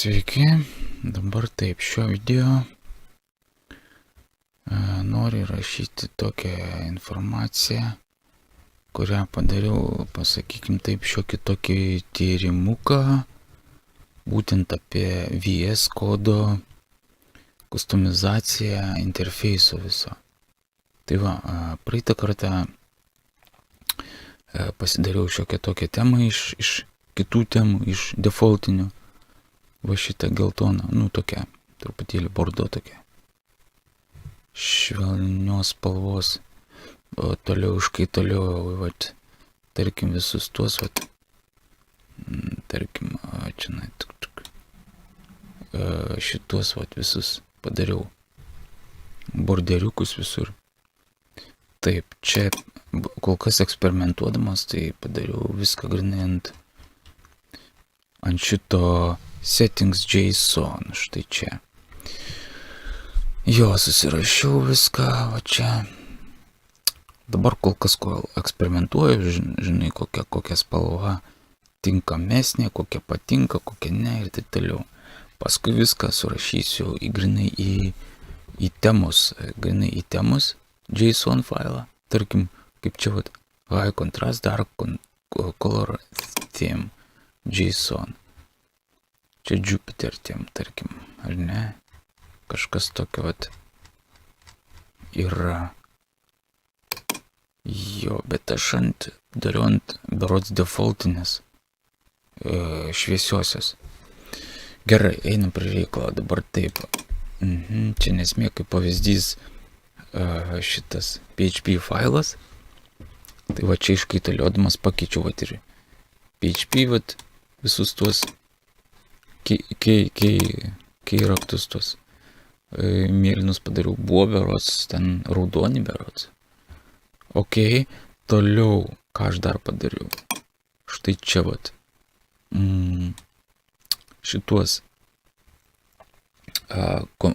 Sveiki, dabar taip, šio video noriu rašyti tokią informaciją, kurią padariau, pasakykim taip, šiokį tokį tyrimuką, būtent apie VS kodo kustomizaciją interfeiso viso. Tai va, praeitą kartą pasidariau šiokią tokią temą iš kitų temų, iš defaultinių. Va šitą geltoną, tokia, truputėlį bordo tokia. Švelnios spalvos. O toliau iškaitoliau, vat, tarkim visus tuos, vat, tarkim, čia, šitos, vat, visus padariau. Borderiukus visur. Taip, čia kol kas eksperimentuodamas, tai padariau viską grinai ant šito settings.json, štai čia. Jo, susirašiau viską, va čia. Dabar kol kas eksperimentuoju, žinai, kokia spalva tinkamesnė, kokia patinka, kokia ne ir taip toliau. Paskui viską surašysiu grinai į temos, JSON failą. Tarkim, kaip čia, vat, high contrast, dark color theme, JSON. Čia Jupyter tiem, tarkim, ar ne? Kažkas tokio, vat, yra. Jo, bet aš dariau ant berods defaultinės šviesiosios. Gerai, einam prie reikalo, dabar taip. Čia nesmė kaip pavyzdys šitas PHP failas. Tai va čia iškaitaliodamas pakeičiau vat ir PHP, vat, visus tuos kai raktus tuos mėlynus padariau, buvo berods, ten raudoni berods. Ok, toliau, ką aš dar padariau. Štai čia vat, šituos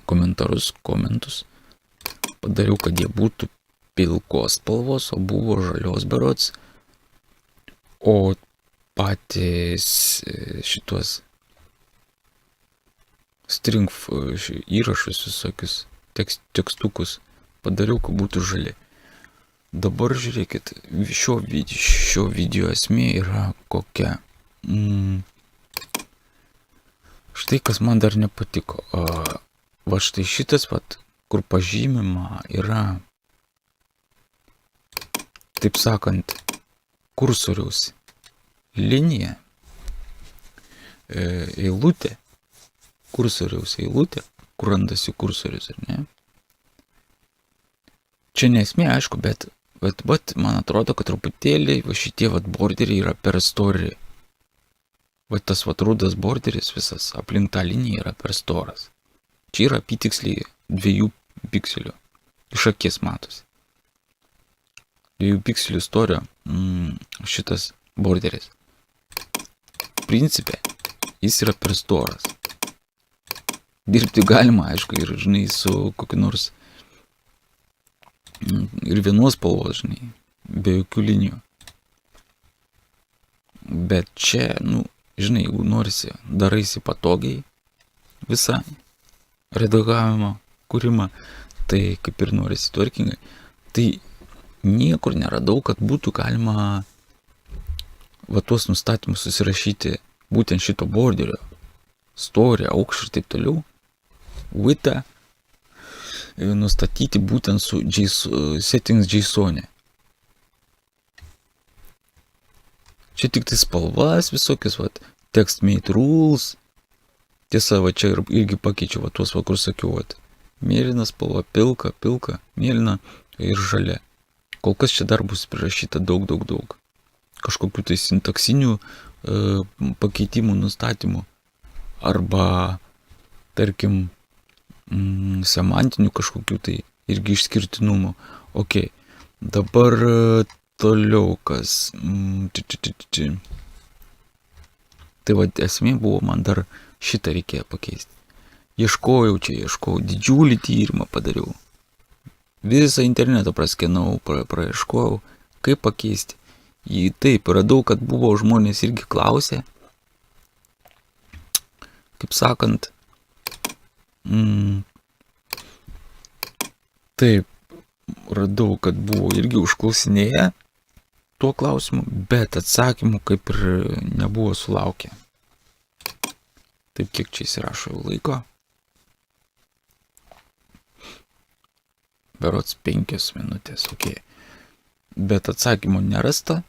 komentus padariau, kad jie būtų pilkos spalvos, o buvo žalios berods. O patys šitos string įrašus visokius tekstukus padariau, kad būtų žali. Dabar žiūrėkit, šio video esmė yra kokia. Štai kas man dar nepatiko. Va štai šitas, vat, kur pažymima yra, taip sakant, kursoriaus linija, eilutė, kursoriaus eilutė, kur randasi kursorius, ar ne? Čia nesmė, aišku, bet man atrodo, kad truputėlį va šitie vat borderiai yra per stori. Va tas vat rudas borderis visas aplink tą liniją yra per storas. Čia yra apytiksliai 2 pikselių. Iš akies matosi. 2 pikselių storio šitas borderis. Principe, jis yra per storas. Dirbti galima, aišku, ir, žinai, su kokiu nors ir vienos spalvos, žinai, be jokių linijų. Bet čia, žinai, jeigu norisi, daraisi patogiai visą redagavimo kūrimą, tai kaip ir norisi tvarkingai, tai niekur neradau, kad būtų galima va tuos nustatymus susirašyti būtent šito borderio, storį, aukštį ir taip toliau, widthą nustatyti būtent su settings.json. Čia tik tai spalvas visokius, vat, text made rules. Tiesa, va čia irgi pakeičiau, va tuos, va kur sakiau, vat, mėlyna spalva, pilka, mėlyna ir žalia. Kol kas čia dar bus prirašyta daug. Kažkokių tai sintaksinių pakeitimų, nustatymų. Arba, tarkim, semantinių kažkokių tai irgi išskirtinumų. Ok, dabar toliau kas. Tai va, esmė buvo, man dar šitą reikėjo pakeisti. Ieškojau, didžiulį tyrimą padariau. Visą internetą praskenau, praieškojau, kaip pakeisti. Taip, radau, kad buvo žmonės irgi klausė, kaip sakant. Taip, radau, kad buvo irgi užklausinėję tuo klausimu, bet atsakymų kaip ir nebuvo sulaukę. Taip, kiek čia įsirašo laiko? Berods 5 minutės, ok. Bet atsakymų nerasta.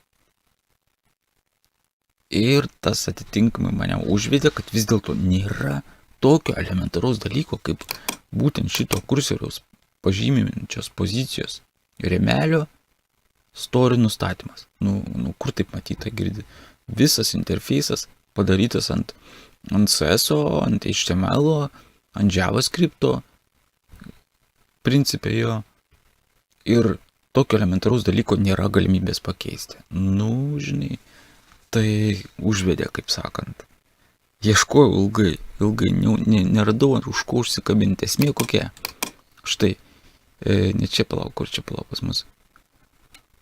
Ir tas atitinkamai mane užvedė, kad vis dėlto nėra tokio elementaraus dalyko, kaip būtent šito kursoriaus pažyminčios pozicijos rėmelio story nustatymas. Kur taip matyta girdi? Visas interfejsas padarytas ant CS-o, ant HTML-o, ant JavaScript-o, principe jo. Ir tokio elementaraus dalyko nėra galimybės pakeisti. Žinai, tai užvedė, kaip sakant. Ieškojau ilgai, neradau, už ko užsikabinti. Esmė kokia? Štai, ne čia palauk, kur čia palauk pas mus.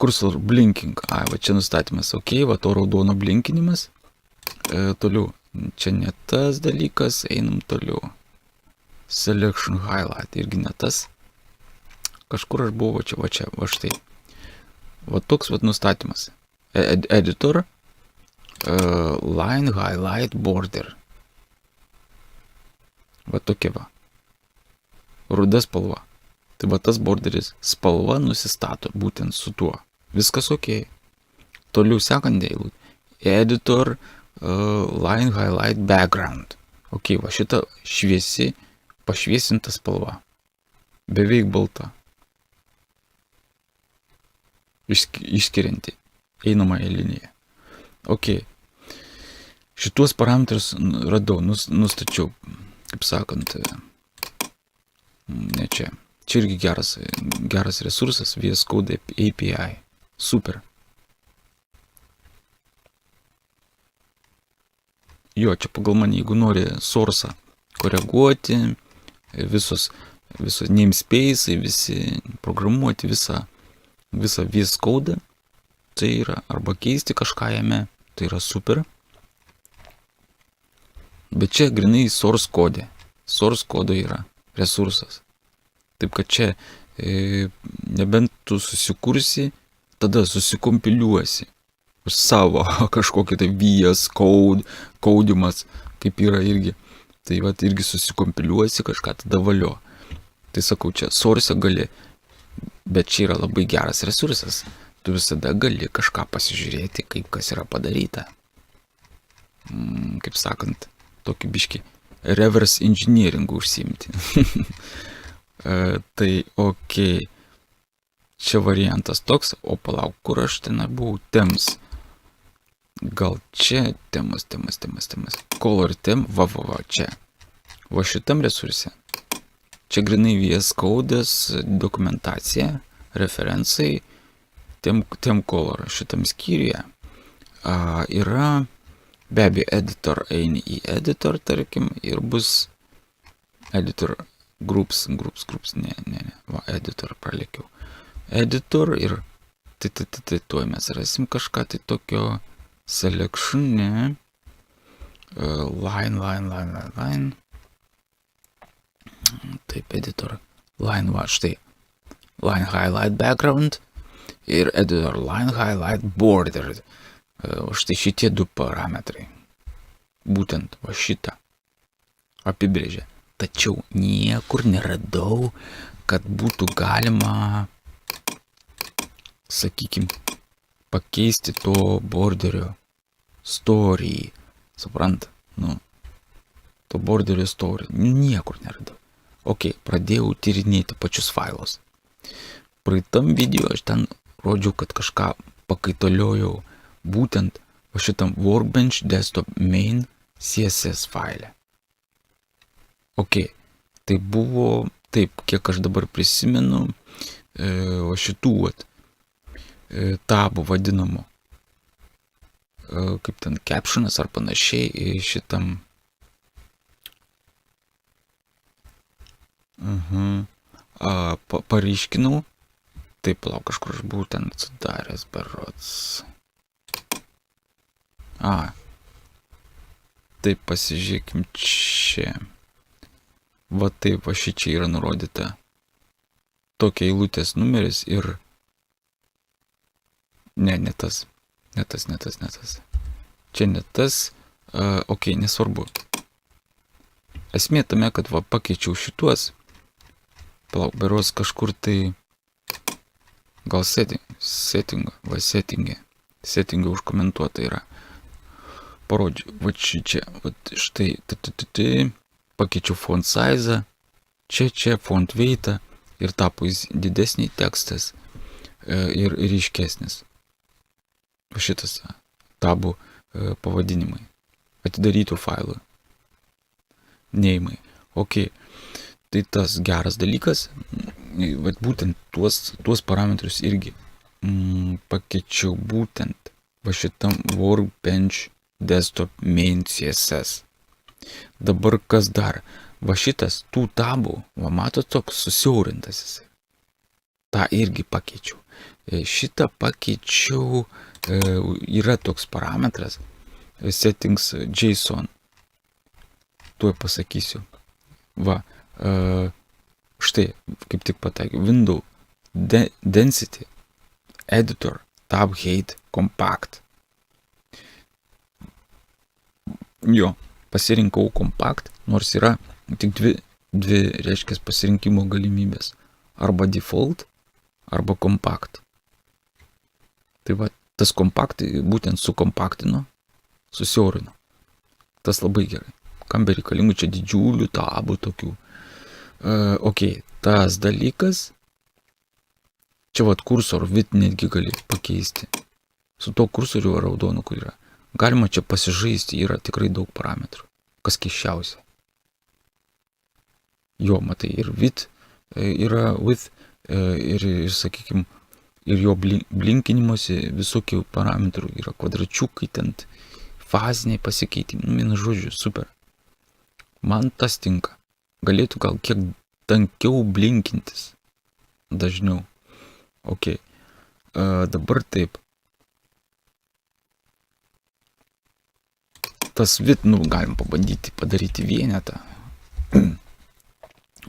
Cursor blinking, va čia nustatymas, ok, va to raudono blinkinimas. Toliau, čia ne tas dalykas, einam toliau. Selection highlight, irgi ne tas. Kažkur aš buvau, va štai. Va toks va nustatymas. Editor, line highlight border. Va tokia va. Ruda spalva. Tai va tas borderis spalva nusistato būtent su tuo. Viskas ok. Toliau sekant eilutė. Editor, line highlight background. Ok, va šita šviesi, pašviesinta spalva. Beveik balta. Išskirianti einamąją liniją. Ok. Šituos parametrus radau, nustačiau, kaip sakant, ne čia. Čia irgi geras resursas, VS Code API. Super. Jo, čia pagal mane, jeigu nori source'ą koreguoti, visos namespace'ai, visi programuoti visą VS Code, tai yra, arba keisti kažką jame, tai yra super. Bet čia grinai source code. Source code yra resursas. Taip kad čia, nebent tu susikursi, tada susikompiliuosi savo kažkokį tai VS Code, codimas, kaip yra irgi. Tai vat irgi susikompiliuosi kažką, tada valio. Tai sakau, čia source gali, bet čia yra labai geras resursas. Tu visada gali kažką pasižiūrėti, kaip kas yra padaryta. Kaip sakant, tokį biškį reverse engineering užsiimti. Tai ok. Čia variantas toks, o palauk, kur aš ten buvau, tems. Gal čia temas. Color tem, va, čia. Va šitam resurse. Čia grinai VS Code'as, dokumentacija, referencai, tem color šitam skyriuje. Yra, be abejo, editor, eini į editor, tarkim, ir bus editor groups, ne, va, editor pralėkiau. Editor ir tai tuoj mes rasim kažką tai tokio selection, ne, line. Taip, editor, line, va, štai, line highlight background ir editor line highlight border. Štai šitie du parametrai. Būtent va šitą apibrėžia. Tačiau niekur neradau, kad būtų galima, sakykim, pakeisti to borderio story. Suprant? To borderio story. Niekur neradau. Ok, pradėjau tyrinėti pačius failus. Praeitam video aš ten rodžiau, kad kažką pakaitaliojau būtent va šitam Workbench desktop main CSS faile. Ok, tai buvo taip, kiek aš dabar prisimenu, va šitų tabų vadinamų, kaip ten captionas ar panašiai šitam. Paryškinau. Taip, palauk, kažkur aš buvau ten atsidaręs, berods. Taip, pasižiūrėkim čia. Va taip, va šičia yra nurodyta tokia eilutės numeris ir... Ne tas. Čia ne tas. Ok, nesvarbu. Esmė tame, kad va pakeičiau šituos. Palauk, beros kažkur tai... Gal settingą užkomentuota yra. Parodžiu, va čia, va štai, pakeičiau font size, čia font weightą ir tapo jis didesnį tekstas ir ryškesnis. Va šitas tabų pavadinimai. Atidarytų failų. Neimai. Ok. Tai tas geras dalykas, va būtent tuos parametrus irgi pakeičiau būtent va šitam Workbench Desktop Main CSS. Dabar kas dar? Va šitas tų tabų, va matot, toks susiaurintas jisai. Ta irgi pakeičiau. Šitą pakeičiau, yra toks parametras settings JSON. Tuoj pasakysiu. Va, štai, kaip tik pataikiau. Window, Density, Editor, Tab Height, Compact. Jo, pasirinkau Compact, nors yra tik dvi reiškia pasirinkimo galimybės. Arba Default, arba Compact. Tai va, tas Compact būtent sukompaktino, susiaurino. Tas labai gerai. Kam bereikalingų čia didžiulių tabų tokių. Ok, tas dalykas. Čia vat kursor vid netgi gali pakeisti. Su to kursoriu raudonu, kur yra. Galima čia pasižaisti, yra tikrai daug parametrų. Kas keisčiausia. Jo, matai, ir vid yra with ir sakykime, ir jo blinkinimuose visokių parametrų yra kvadračiukai, ten faziniai pasikeitimai. Vienu žodžiu, super. Man tas tinka. Galėtų gal kiek tankiau blinkintis. Dažniau. Ok. Dabar taip. Tas vid, galim pabandyti padaryti vienetą.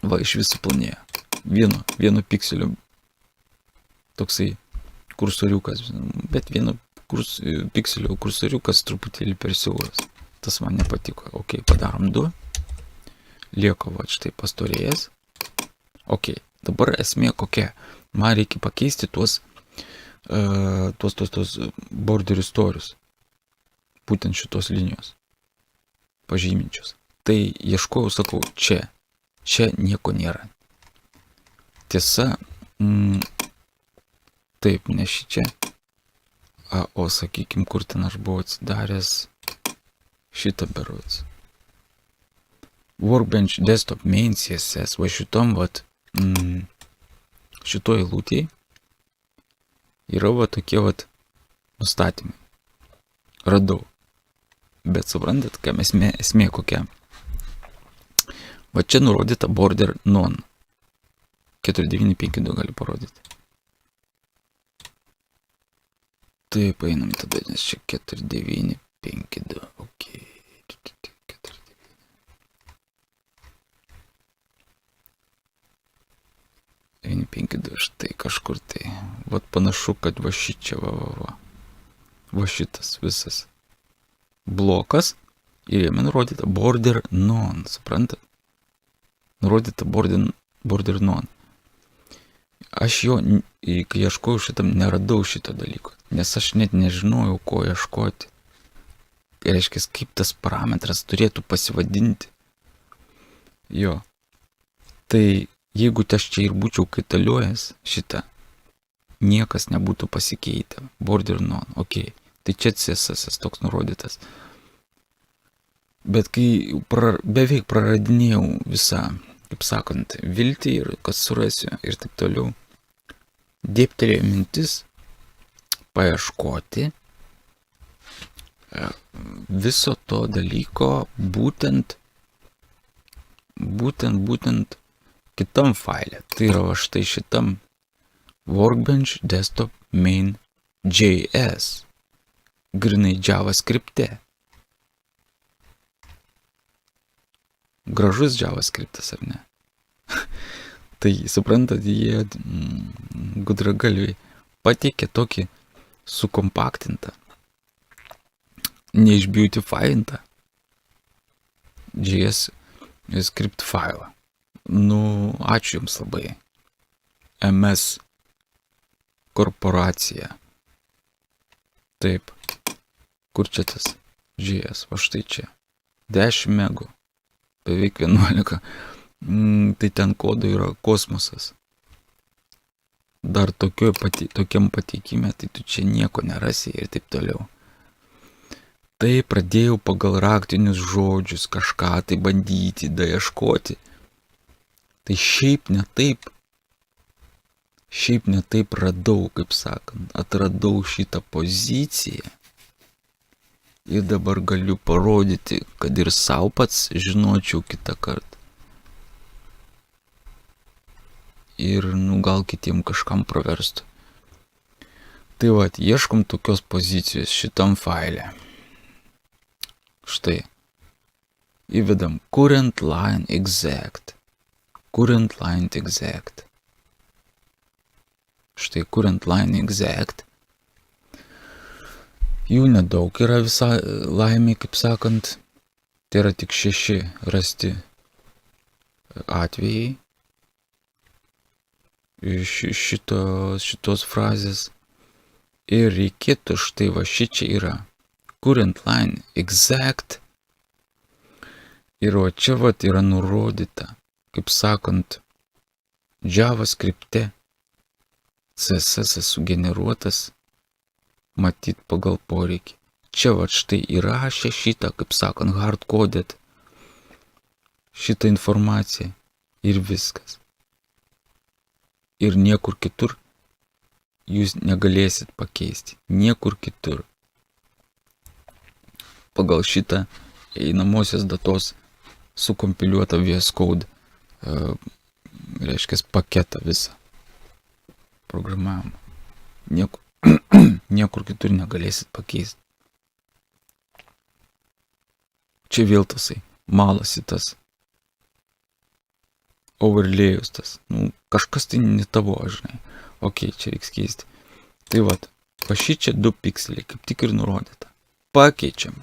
Va, iš viso planėja. Vieno pikselio toksai kursoriukas. Bet vieno pikselio kursoriukas truputėlį per siauras. Tas man nepatiko. Ok, padarom 2. Lieka va štai pastorėjęs. Ok, dabar esmė kokia. Man reikia pakeisti tuos border istorius. Būtent šitos linijos. Pažyminčius. Tai ieškojau, sakau, čia. Čia nieko nėra. Tiesa, taip, ne šičia. O sakykim, kur ten aš buvau atsidaręs šitą berods. Workbench Desktop Main CSS. Va šitom, vat, šitoj eilutėj yra va tokie vat nustatymai. Radau. Bet suprantat, kam esmė kokia. Va čia nurodyta border none. 4952 gali parodyti. Taip, einam tada, nes čia 4952. Ok. 4952, štai kažkur tai. Vat panašu, kad va šičia, va. Va šitas visas blokas ir jame nurodyta border none, suprantat? Nurodyta border none. Aš jo, kai ieškojau šitam, neradau šito dalyko, nes aš net nežinojau, ko ieškoti. Tai reiškia, kaip tas parametras turėtų pasivadinti. Jo. Tai jeigu aš čia ir būčiau kaitaliojęs šitą, niekas nebūtų pasikeitę. Border none, ok. Tai čia CSS toks nurodytas. Bet kai beveik praradinėjau visą, kaip sakant, viltį ir kas surasiu ir taip toliau, dėptelėjo mintis paieškoti viso to dalyko būtent kitam faile. Tai yra va štai šitam Workbench Desktop Main JS. Grinai JavaScript'e. gražus JavaScriptas, ar ne? Tai, suprantat, jie gudragalviai pateikė tokį sukompaktintą, neišbeautifyintą JavaScript failą. Nu, ačiū Jums labai. MS korporacija. Taip. Kur čia tas JS? Va štai čia. 10 megų. Beveik 11. Tai ten kodų yra kosmosas. Dar tokiam pateikime, tai tu čia nieko nerasi ir taip toliau. Tai pradėjau pagal raktinius žodžius kažką tai bandyti, ieškoti. Tai šiaip ne taip radau, kaip sakant, atradau šitą poziciją ir dabar galiu parodyti, kad ir savo pats žinočiau kitą kartą. Ir, gal kitiem kažkam praverstų. Tai va, ieškom tokios pozicijos šitam faile. Štai. Įvedam current line exact. Current line exact. Štai current line exact. Jų nedaug yra visai laimė, kaip sakant. Tai yra tik 6 rasti atvejai. Šitos frazės. Ir reikėtų štai va šičia yra current line exact. Ir o čia va yra nurodyta, kaip sakant, JavaScript'e CSS sugeneruotas, matyt pagal poreikį. Čia va štai įrašė šitą, kaip sakant, hardcoded šitą informaciją ir viskas. Ir niekur kitur jūs negalėsit pakeisti. Niekur kitur. Pagal šitą einamosios datos sukompiliuotą VS Code, reiškia paketą visą programavimą. Niekur kitur negalėsit pakeisti. Čia vėl tasai malasi tas overlayus tas. Kažkas tai ne tavo, žinai. Ok, čia reiks keisti. Tai vat, pašičia 2 pikseliai, kaip tik ir nurodyta. Pakeičiam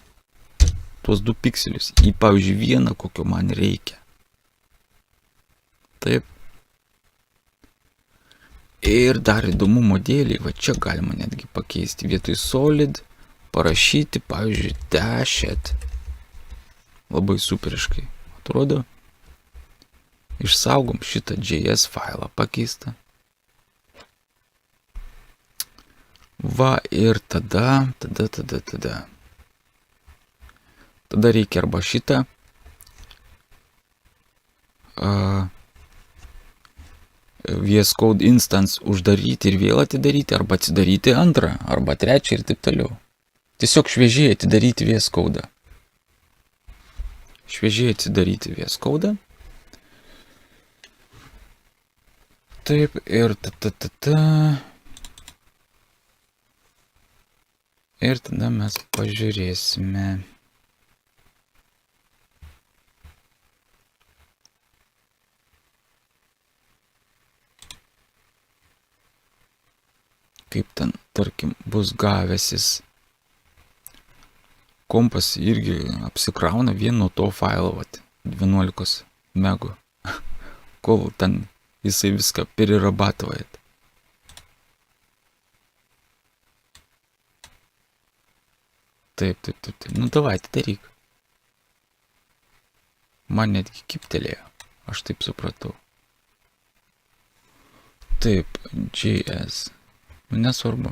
tuos 2 pikselius į, pavyzdžiui, vieną, kokio man reikia. Taip. Ir dar įdomumo dėlį, va čia galima netgi pakeisti vietoj solid, parašyti, pavyzdžiui, dashed. Labai superiškai atrodo. Išsaugom šitą JS failą pakeistą. Va ir tada reikia arba šitą VS Code instance uždaryti ir vėl atidaryti, arba atsidaryti antrą, arba trečią ir taip toliau. Tiesiog šviežiai atidaryti VS Code. Šviežiai atsidaryti VS Code. Taip, ir ir tada mes pažiūrėsime. Kaip ten, tarkim, bus gavęsis. Kompas irgi apsikrauna vien nuo to failo, 11 megų, kol ten jisai viską перерабатывает. Taip. Davайте, daryk. Man netgi kiptelėjo. Aš taip supratau. Taip, JS. Nesvarbu.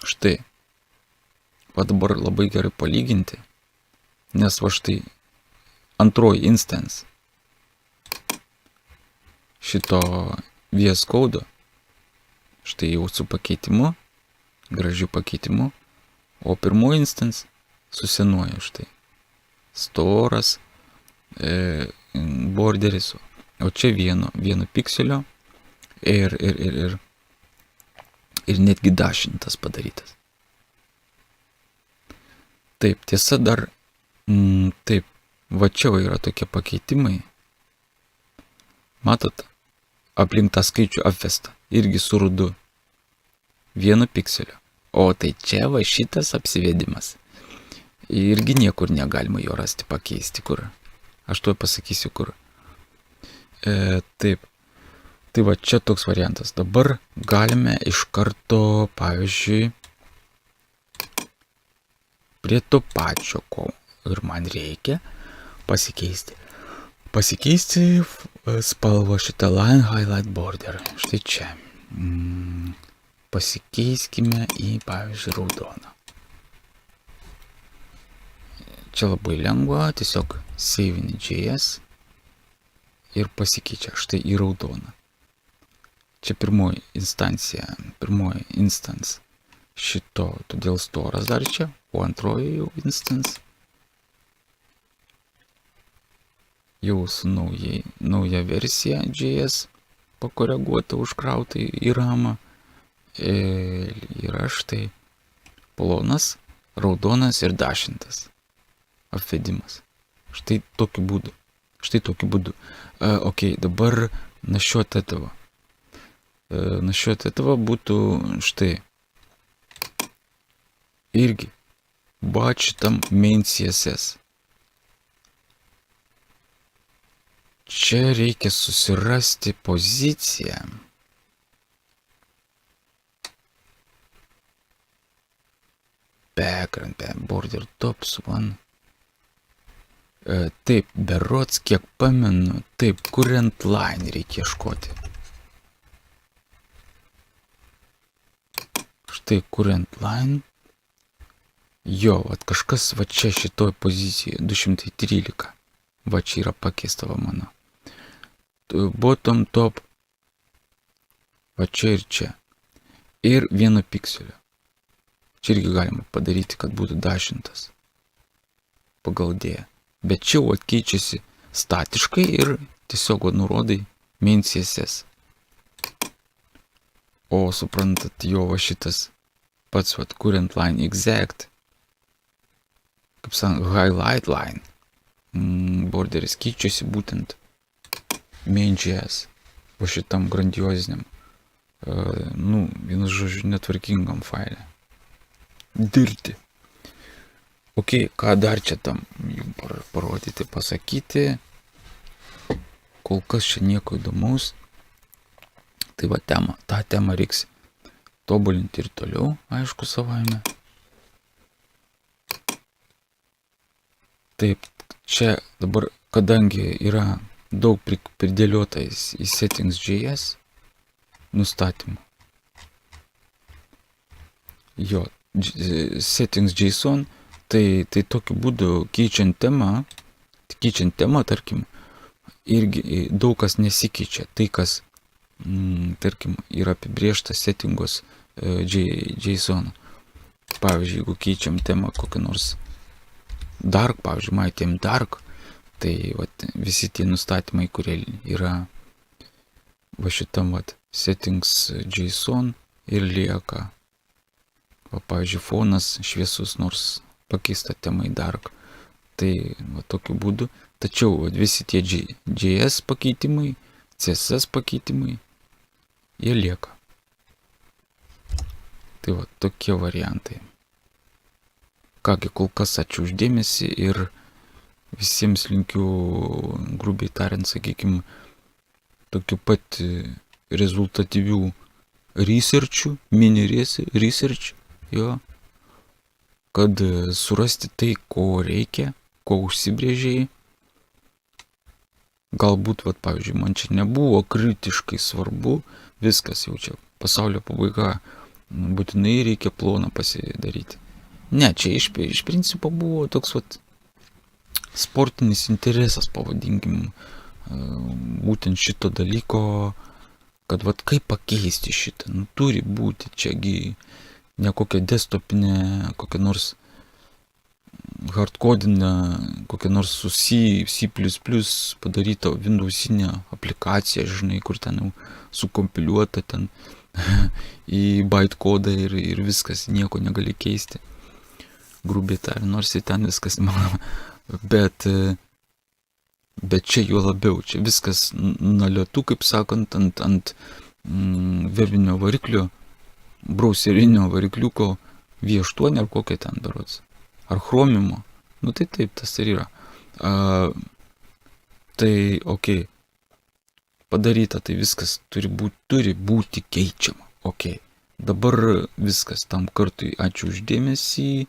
Štai. Va dabar labai gerai palyginti. Nes va štai antroji instance šito VS Code. Štai jau su pakeitimu. Gražiu pakeitimu. O pirmoji instance su senuoju štai. Storas borderis. o čia vieno pikselio ir netgi dašintas padarytas. Taip, tiesa dar, taip, va čia yra tokie pakeitimai. Matot, aplink tą skaičių apvesta, irgi su rudu. 1 pikselio. O tai čia va šitas apsivedimas. Irgi niekur negalima jo rasti pakeisti, kur. Aš tuoj pasakysiu, kur. Taip. Tai va čia toks variantas. Dabar galime iš karto, pavyzdžiui, prie to pačio, ko ir man reikia, pasikeisti. Pasikeisti spalvą šitą line highlight border. Štai čia. Pasikeiskime į, pavyzdžiui, raudoną. Čia labai lengva, tiesiog save.js ir pasikeičia štai į raudoną. Čia pirmoji instance šito, todėl storas dar čia, o antroji jau instance jau su nauja versija JS pakoreguota, užkrauta į ramą. Yra štai plonas, raudonas ir dašintas apvedimas. Štai tokiu būdu. Ok, dabar насчет этого. Насчет этого būtų štai. Irgi bačitam main CSS. Čia reikia susirasti poziciją. Background, border tops one. Taip, berods, kiek pamenu, taip, current line reikia ieškoti. Štai current line. Jo, vat kažkas va čia šitoj pozicijoje, 213. Va čia yra pakeista va mano. Bottom, top. Va čia ir čia. Ir 1 pikselio. Čia irgi galima padaryti, kad būtų dašintas pagal D. Bet čia keičiasi statiškai ir tiesiog nurodai main CSS. O suprantat, jo va šitas pats current line exact, kaip sakant, highlight line, borderis keičiasi būtent main.js, va šitam grandioziniam, vienu žodžiu, netvarkingam failė. Dirti. Ok, ką dar čia tam jums parodyti, pasakyti. Kol kas čia nieko įdomaus. Tai va tą temą reiks tobulinti ir toliau, aišku, savaime. Taip, čia dabar, kadangi yra daug pridėliota į settings.js nustatymą. Jo, settings.json, tai tokiu būdu keičiant temą, tarkim, irgi daug kas nesikeičia. Tai, kas, tarkim, yra apibrėžta settingos JSON. Pavyzdžiui, jeigu keičiam temą kokią nors dark, pavyzdžiui, my theme dark, tai visi tie nustatymai, kurie yra va šitam settings.json ir lieka. Pavyzdžiui, fonas šviesus, nors pakeista tema į dark. Tai tokiu būdu. Tačiau visi tie JS pakeitimai, CSS pakeitimai, jie lieka. Tai tokie variantai. Kągi, kol kas ačiū už dėmesį ir visiems linkiu, grubiai tariant, sakykime, tokių pat rezultatyvių researchų, mini research, jo, kad surasti tai, ko reikia, ko užsibrėžėjai. Galbūt, pavyzdžiui, man čia nebuvo kritiškai svarbu, viskas jau čia pasaulio pabaiga, būtinai reikia ploną pasidaryti. Ne, čia iš principo buvo toks sportinis interesas, pavadinkim, būtent šito dalyko, kad kaip pakeisti šitą, turi būti čiagi ne kokia desktopinė, kokia nors hardcodinę kokią nors su C++ padarytą Windowsinę aplikaciją, žinai, kur ten jau sukompiliuota ten į bytecodą ir viskas, nieko negali keisti. Grubiai tariant, nors ir ten viskas įmanoma. Bet čia juo labiau, čia viskas nalietu, kaip sakant, ant webinio variklio, brauserinio varikliuko V8 ar kokia ten berods. Ar Chromimo. Nu tai taip, tas ir yra. Tai, okei. Padaryta, tai viskas turi būti keičiama. Okei. Dabar viskas tam kartui. Ačiū uždėmesį.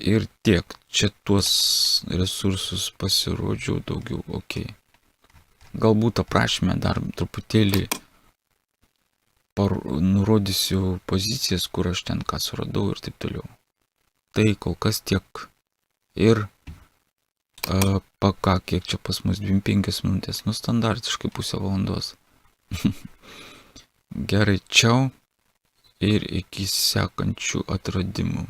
Ir tiek. Čia tuos resursus pasirodžiau daugiau. Okei. Galbūt aprašyme dar truputėlį nurodysiu pozicijas, kur aš ten ką suradau ir taip toliau. Tai kol kas tiek. Ir kiek čia pas mus 25 minutės, nu standartiškai pusę valandos. Gerai, čiau ir iki sekančių atradimų.